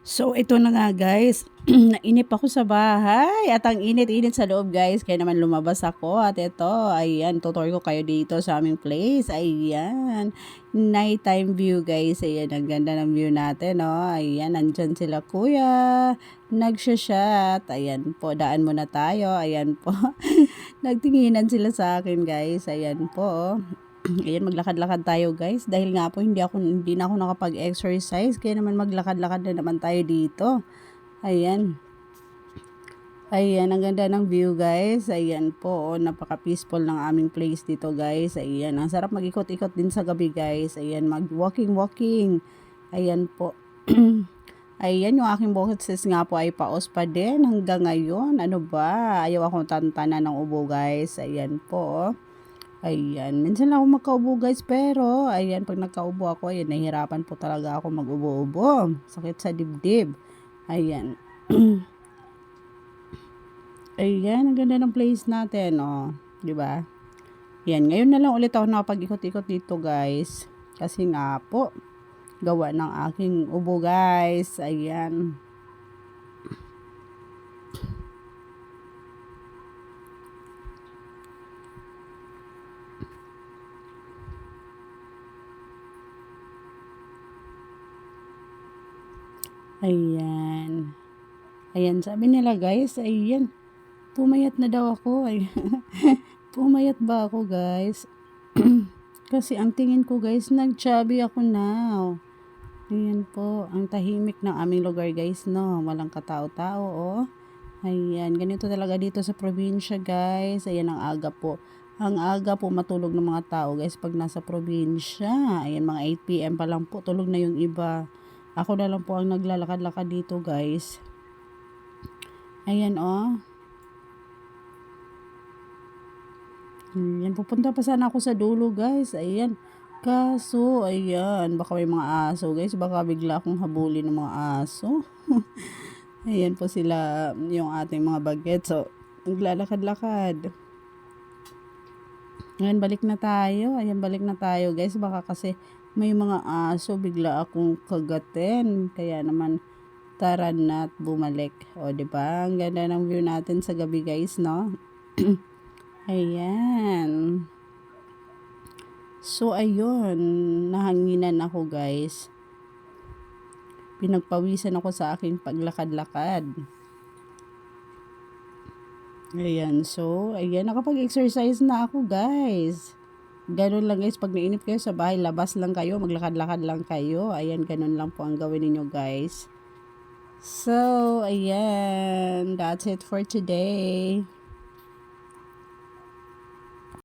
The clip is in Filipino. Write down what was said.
So, ito na nga guys, nainip ako sa bahay at ang init-init sa loob guys, kaya naman lumabas ako at ito, ayan, tutor ko kayo dito sa aming place, ayan, nighttime view guys, ayan, ang ganda ng view natin, oh, ayan, nandyan sila kuya, nagsha-shot, ayan po, daan muna tayo, ayan po, nagtinginan sila sa akin guys, ayan po, oh. Ayan, maglakad-lakad tayo guys. Dahil nga po hindi na ako nakapag-exercise. Kaya naman maglakad-lakad na naman tayo dito. Ayan. Ayan, ang ganda ng view guys. Ayan po, oh, napaka-peaceful ng aming place dito guys. Ayan, ang sarap mag-ikot-ikot din sa gabi guys. Ayan, mag-walking-walking. Ayan po. Ayan, yung aking boses nga po ay paos pa din hanggang ngayon. Ano ba? Ayaw akong tantanan ng ubo guys. Ayan po, oh. Ayan, minsan lang ako magkaubo guys, pero ayan, pag nagkaubo ako, ayan, nahihirapan po talaga ako mag-ubo-ubo. Sakit sa dibdib. Ayan. Ayan, ang ganda ng place natin, oh. 'Di ba? Yan, ngayon na lang ulit ako nakapag-ikot-ikot dito guys. Kasi nga po, gawa ng aking ubo guys. Ayan. Ayan. Ayan, sabi nila guys, ayan, pumayat na daw ako. Ay, pumayat ba ako guys? Kasi ang tingin ko guys, nag-chubby ako now. Ayan po, ang tahimik ng aming lugar guys, no? Walang katao-tao, oh. Ayan, ganito talaga dito sa probinsya guys. Ayan, ang aga po. Ang aga po matulog ng mga tao guys pag nasa probinsya. Ayan, mga 8 p.m. pa lang po, tulog na yung iba. Ako na lang po ang naglalakad-lakad dito guys. Ayan, oh. Ayan, pupunta pa sana ako sa dulo guys. Ayan. Kaso, ayan, baka may mga aso guys. Baka bigla akong habulin ng mga aso. Ayan po sila, yung ating mga bagets. So, naglalakad-lakad. Ayan, balik na tayo. Ayan, balik na tayo guys. Baka kasi may mga aso, bigla akong kagatin. Kaya naman, tara na't bumalik. O, diba? Ang ganda ng view natin sa gabi guys, no? Ayan. So, ayun. Nahanginan ako guys. Pinagpawisan ako sa aking paglakad-lakad. Ayan. So, ayan. Nakapag-exercise na ako guys. Ganun lang guys. Pag nainip kayo sa bahay, labas lang kayo. Maglakad-lakad lang kayo. Ayan. Ganun lang po ang gawin ninyo guys. So, ayan. That's it for today.